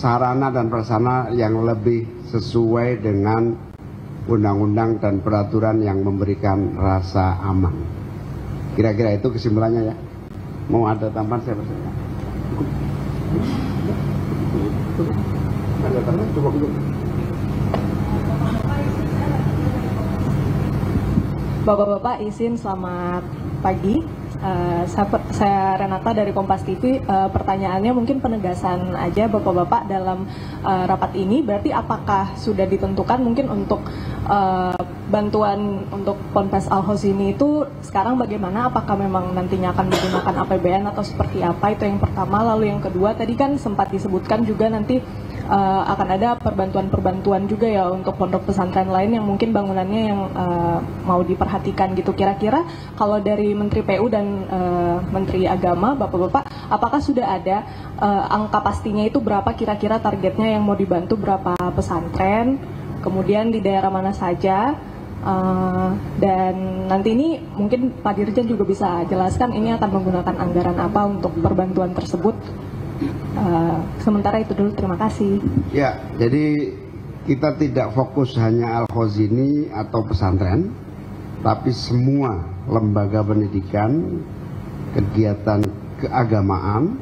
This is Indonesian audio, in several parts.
sarana dan prasarana yang lebih sesuai dengan undang-undang dan peraturan yang memberikan rasa aman. Kira-kira itu kesimpulannya ya. Mau ada tambahan saya percaya. Ada tambahan cukup. Bapak-bapak izin selamat pagi. Saya Renata dari Kompas TV. Pertanyaannya mungkin penegasan aja Bapak-bapak dalam rapat ini. Berarti apakah sudah ditentukan mungkin untuk bantuan untuk Ponpes Al-Hozimi itu sekarang bagaimana? Apakah memang nantinya akan menggunakan APBN atau seperti apa? Itu yang pertama. Lalu yang kedua tadi kan sempat disebutkan juga nanti akan ada perbantuan juga ya untuk pondok pesantren lain yang mungkin bangunannya yang mau diperhatikan gitu. Kira-kira kalau dari Menteri PU dan Menteri Agama, Bapak-bapak, apakah sudah ada angka pastinya itu berapa kira-kira targetnya yang mau dibantu berapa pesantren, kemudian di daerah mana saja, dan nanti ini mungkin Pak Dirjen juga bisa jelaskan ini akan menggunakan anggaran apa untuk perbantuan tersebut. Sementara itu dulu, terima kasih. Ya, jadi kita tidak fokus hanya Al-Hozimi atau pesantren, tapi semua lembaga pendidikan, kegiatan keagamaan,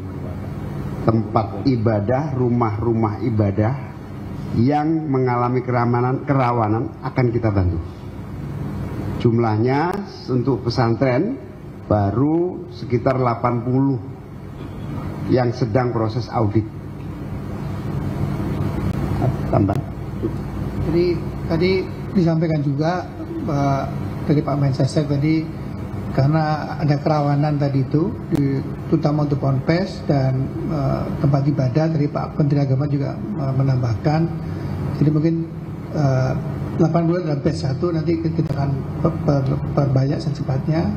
tempat ibadah, rumah-rumah ibadah yang mengalami kerawanan akan kita bantu. Jumlahnya untuk pesantren baru sekitar 80 yang sedang proses audit. Tambah. Jadi tadi disampaikan juga dari Pak Mensesnek tadi, karena ada kerawanan tadi itu, terutama untuk Ponpes dan tempat ibadah, dari Pak Menteri Agama juga menambahkan. Jadi mungkin 8 bulan dalam batch 1 nanti kita akan perbanyak secepatnya,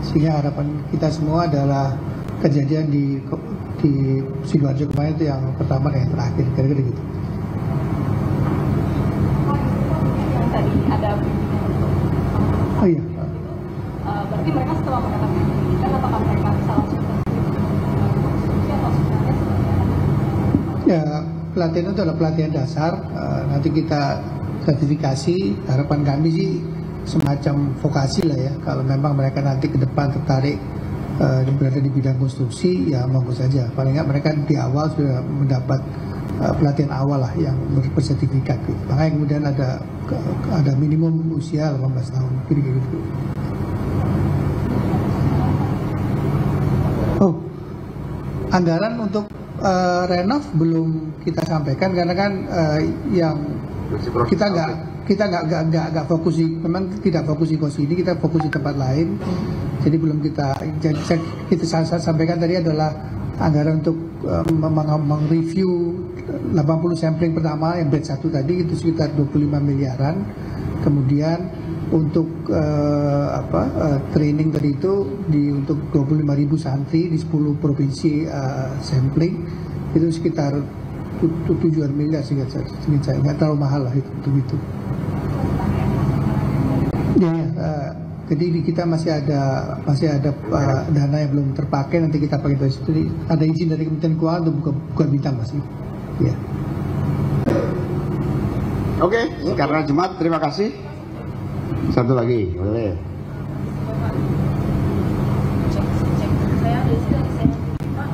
sehingga harapan kita semua adalah kejadian di Sidoarjo kemarin itu yang pertama dan yang terakhir, kira-kira gitu. Yang tadi ada Oh iya. Berarti mereka setelah mendapatkan pendidikan, apakah mereka bisa langsung konstruksi atau sebenarnya seperti apa? Ya, pelatihan itu adalah pelatihan dasar. Nanti kita sertifikasi. Harapan kami sih semacam vokasi lah ya. Kalau memang mereka nanti ke depan tertarik berada di bidang konstruksi, ya monggo saja. Paling nggak mereka di awal sudah mendapat pelatihan awal lah yang bersertifikat. Gitu. Makanya kemudian ada minimum usia 18 tahun. Kira-kira gitu. Oh, anggaran untuk renov belum kita sampaikan karena kan yang kita nggak fokus di, memang tidak fokus di kos ini, kita fokus di tempat lain. Jadi belum kita sampaikan tadi adalah anggaran untuk mereview 80 sampling pertama yang batch 1 tadi itu sekitar 25 miliaran. Kemudian untuk training tadi itu untuk 25.000 santri di 10 provinsi sampling itu sekitar 7 miliar sehingga saya nggak terlalu mahal lah itu. Jadi kita masih ada dana yang belum terpakai, nanti kita pakai dari situ. Ada izin dari Kementerian Keuangan untuk buka bintang masih. Ya. Oke, karena Jumat, terima kasih. Satu lagi, boleh. Saya Pak,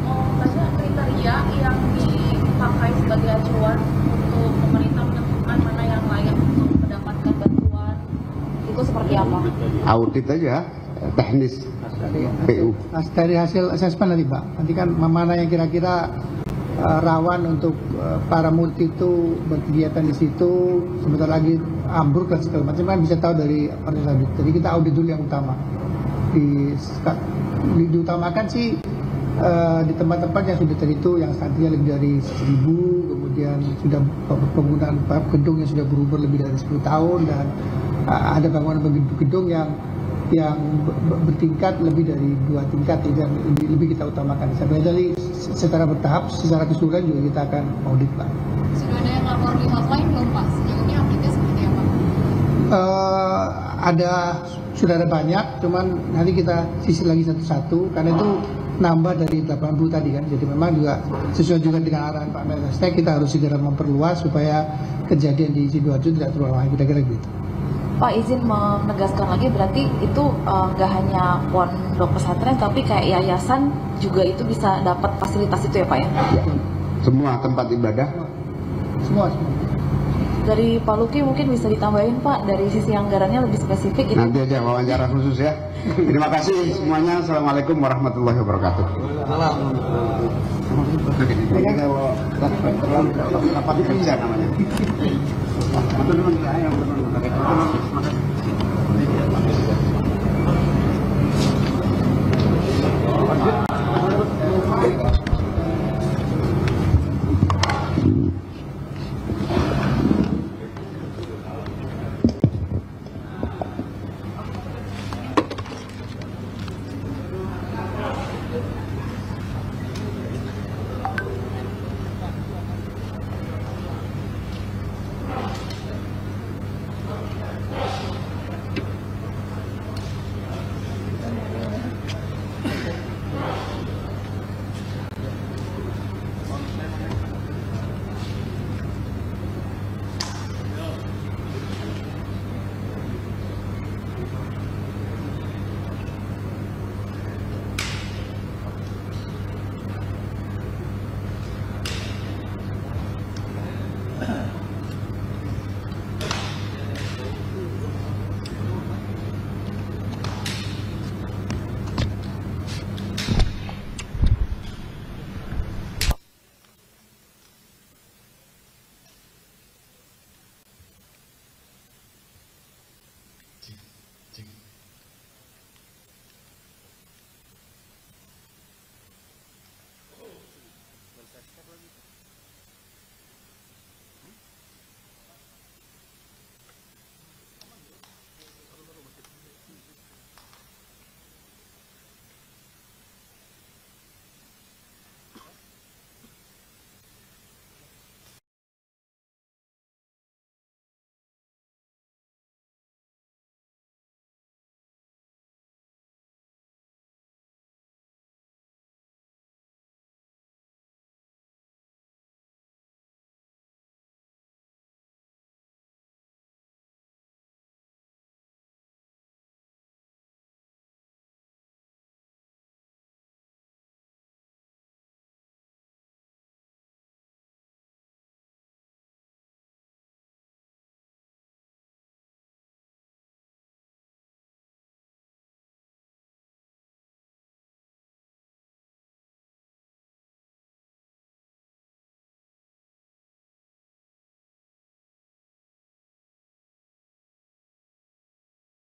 tanya kriteria yang dipakai sebagai acuan untuk pemerintah menentukan mana yang layak untuk mendapatkan bantuan itu seperti apa? Audit aja, teknis PU. Dari hasil asesmen nanti Pak, nanti kan mana yang kira-kira rawan untuk para multi itu berkegiatan di situ, sebentar lagi ambruk dan segala macam, kan bisa tahu dari audit. Jadi kita audit dulu yang utama. Diutamakan sih di tempat-tempat yang sudah terhitung, yang santrinya lebih dari 1.000, kemudian sudah penggunaan gedung yang sudah berumur lebih dari 10 tahun, dan ada bangunan gedung yang bertingkat lebih dari 2 tingkat, itu yang lebih kita utamakan. Jadi secara bertahap, secara keseluruhan juga kita akan audit Pak. Sudah ada yang lapor di hotline belum Pak? Sejauh ini update-nya seperti apa? Sudah ada banyak, cuman nanti kita sisi lagi satu-satu, karena itu nambah dari 80 tadi kan. Jadi memang juga sesuai juga dengan arahan Pak Mensesnek, kita harus segera memperluas supaya kejadian di Sidoarjo tidak terulang lagi, kira-kira gitu. Pak, izin menegaskan lagi, berarti itu nggak hanya pondok pesantren tapi kayak yayasan juga itu bisa dapat fasilitas itu ya Pak ya? Ya. Semua tempat ibadah. Semua. Dari Pak Luki mungkin bisa ditambahin Pak, dari sisi anggarannya lebih spesifik itu. Nanti aja wawancara khusus ya. Terima kasih semuanya. Assalamualaikum warahmatullahi wabarakatuh. Ini rapat kerja namanya.